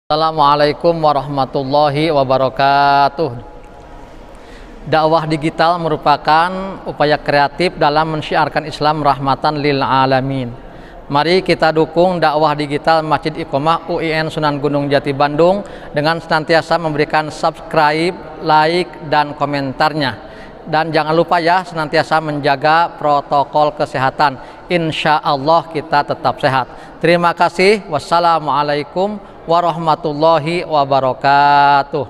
Assalamualaikum warahmatullahi wabarakatuh. Dakwah digital merupakan upaya kreatif dalam mensyiarkan Islam rahmatan lil alamin. Mari kita dukung dakwah digital Masjid Iqomah UIN Sunan Gunung Jati Bandung dengan senantiasa memberikan subscribe, like, dan komentarnya. Dan jangan lupa ya, senantiasa menjaga protokol kesehatan. Insya Allah kita tetap sehat. Terima kasih. Wassalamualaikum warahmatullahi wabarakatuh.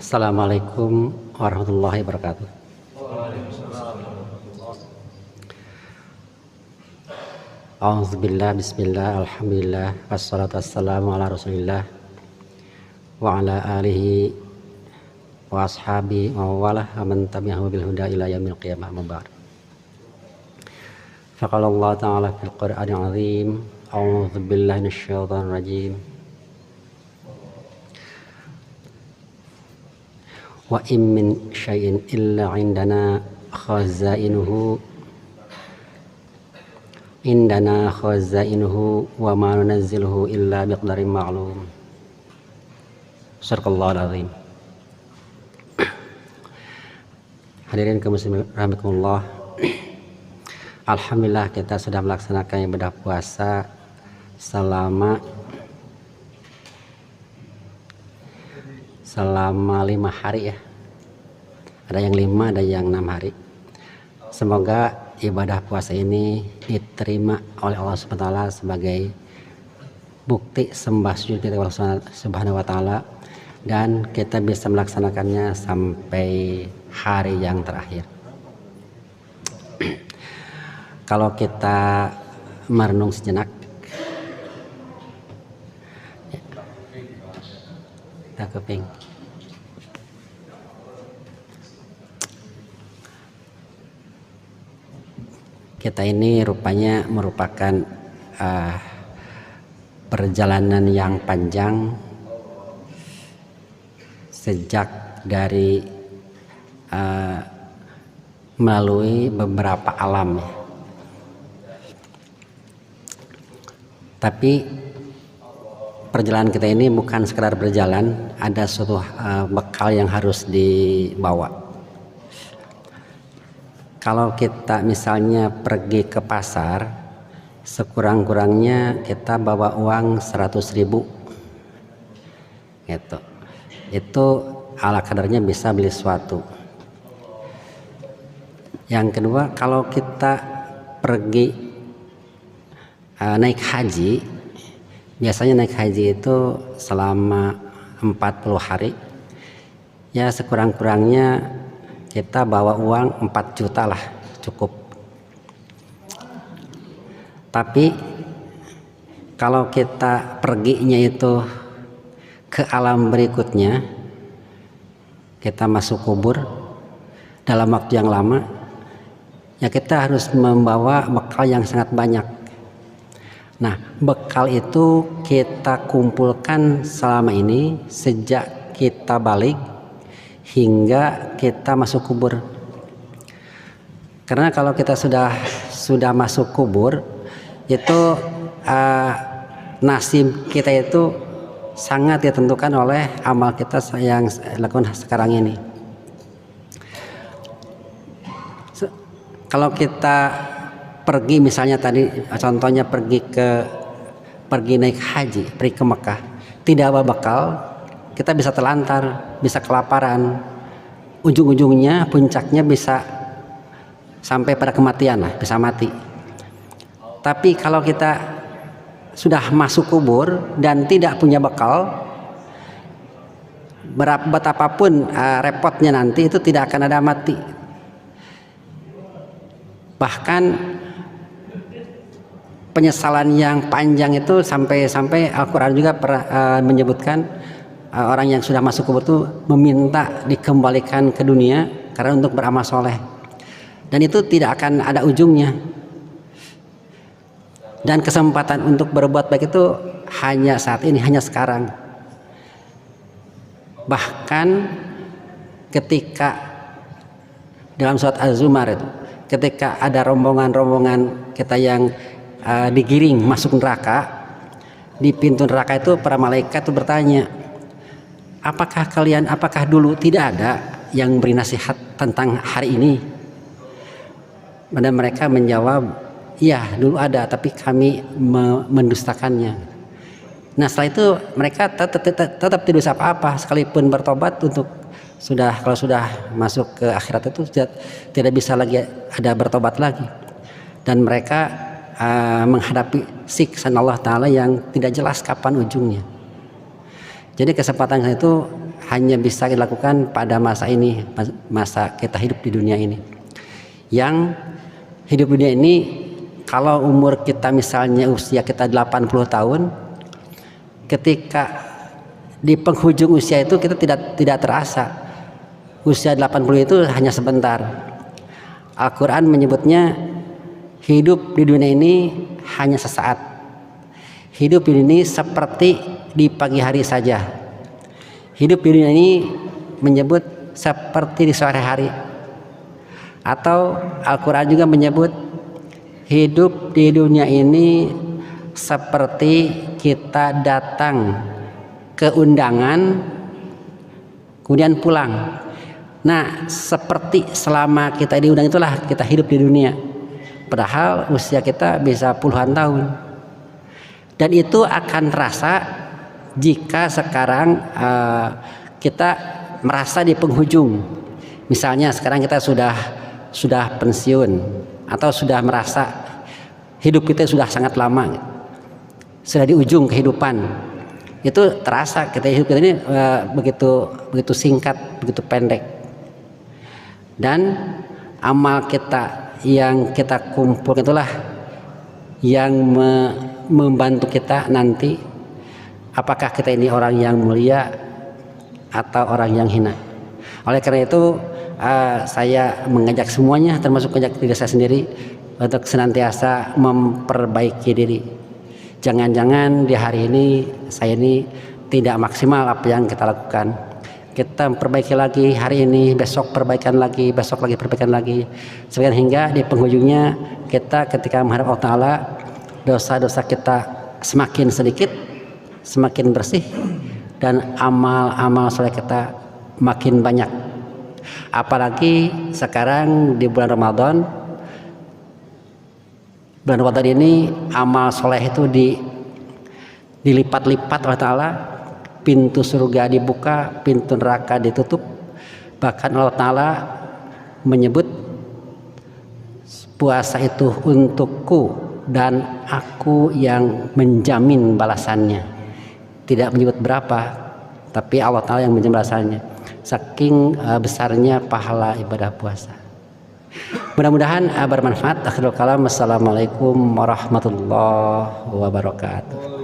Assalamualaikum warahmatullahi wabarakatuh. A'udzubillah, bismillah, alhamdulillah, wassalatu wassalamu ala rasulillah wa ala alihi wa ashabi wa walah wa man tabi'ahu bil huda ila yaumil qiyamah, amma ba'd. Faqala Allah ta'ala fil Qur'anil 'azim, a'udzubillahi minasyaitonir rajim. Wa in min syai'in illa 'indana khazainuhu wa ma nunazziluhu illa biqadarin ma'lum. Sadaqallahul azim. Hadirin kaum muslimin rahimakumullah. Alhamdulillah kita sudah melaksanakan ibadah puasa selama 5 hari ya. Ada yang 5, ada yang 6 hari. Semoga ibadah puasa ini diterima oleh Allah Subhanahu wa taala sebagai bukti sembah sujud kita kepada Allah Subhanahu wa taala, dan kita bisa melaksanakannya sampai hari yang terakhir. Kalau kita merenung sejenak, kita keping. Kita ini rupanya merupakan perjalanan yang panjang sejak dari melalui beberapa alam ya. Tapi perjalanan kita ini bukan sekedar berjalan, ada suatu bekal yang harus dibawa. Kalau kita misalnya pergi ke pasar, sekurang-kurangnya kita bawa uang 100.000 gitu. Itu ala kadarnya bisa beli sesuatu. Yang kedua, kalau kita pergi naik haji, biasanya naik haji itu selama 40 hari, ya sekurang-kurangnya kita bawa uang 4 juta lah, cukup. Tapi kalau kita perginya itu ke alam berikutnya, kita masuk kubur dalam waktu yang lama, ya kita harus membawa bekal yang sangat banyak. Nah, bekal itu kita kumpulkan selama ini sejak kita balik hingga kita masuk kubur. Karena kalau kita sudah masuk kubur, itu nasib kita itu sangat ditentukan oleh amal kita yang lakukan sekarang ini. Kalau kita pergi misalnya tadi contohnya pergi naik haji, pergi ke Mekah, tidak bawa bekal, kita bisa terlantar, bisa kelaparan, ujung-ujungnya puncaknya bisa sampai pada kematian lah, bisa mati. Tapi kalau kita sudah masuk kubur dan tidak punya bekal, betapapun repotnya nanti itu tidak akan ada mati. Bahkan penyesalan yang panjang itu sampai Al-Quran juga menyebutkan orang yang sudah masuk kubur itu meminta dikembalikan ke dunia karena untuk beramal soleh, dan itu tidak akan ada ujungnya. Dan kesempatan untuk berbuat baik itu hanya saat ini, hanya sekarang. Bahkan ketika dalam surat Az-Zumar itu ketika ada rombongan-rombongan kita yang digiring masuk neraka, di pintu neraka itu para malaikat itu bertanya, apakah dulu tidak ada yang beri nasihat tentang hari ini? Dan mereka menjawab, iya dulu ada, tapi kami mendustakannya. Nah setelah itu mereka tetap tidak bisa apa-apa, sekalipun bertobat untuk kalau sudah masuk ke akhirat itu tidak bisa lagi ada bertobat lagi, dan mereka menghadapi siksaan Allah Ta'ala yang tidak jelas kapan ujungnya. Jadi kesempatan itu hanya bisa dilakukan pada masa ini, masa kita hidup di dunia ini. Yang hidup di dunia ini, kalau umur kita misalnya usia kita 80 tahun, ketika di penghujung usia itu kita tidak terasa. Usia 80 itu hanya sebentar. Al-Quran menyebutnya hidup di dunia ini hanya sesaat. Hidup di dunia ini seperti di pagi hari saja. Hidup di dunia ini menyebut seperti di sore hari. Atau Al-Quran juga menyebut hidup di dunia ini seperti kita datang ke undangan kemudian pulang. Nah, seperti selama kita diundang itulah kita hidup di dunia. Padahal usia kita bisa puluhan tahun. Dan itu akan terasa jika sekarang kita merasa di penghujung. Misalnya sekarang kita sudah pensiun atau sudah merasa hidup kita sudah sangat lama, sudah di ujung kehidupan. Itu terasa hidup kita ini begitu singkat, begitu pendek. Dan amal kita yang kita kumpul itulah yang membantu kita nanti apakah kita ini orang yang mulia atau orang yang hina. Oleh karena itu saya mengajak semuanya, termasuk mengajak diri saya sendiri, untuk senantiasa memperbaiki diri. Jangan-jangan di hari ini saya ini tidak maksimal apa yang kita lakukan. Kita perbaiki lagi hari ini, besok perbaikan lagi, besok lagi perbaikan lagi, sampai hingga di penghujungnya kita ketika menghadap Allah Ta'ala, dosa-dosa kita semakin sedikit, semakin bersih, dan amal-amal soleh kita makin banyak. Apalagi sekarang di bulan Ramadan ini amal soleh itu dilipat-lipat Allah Ta'ala. Pintu surga dibuka, pintu neraka ditutup. Bahkan Allah Ta'ala menyebut puasa itu untukku dan aku yang menjamin balasannya. Tidak menyebut berapa, tapi Allah Ta'ala yang menjamin balasannya. Saking besarnya pahala ibadah puasa. Mudah-mudahan bermanfaat. Akhirul kalam. Assalamualaikum warahmatullahi wabarakatuh.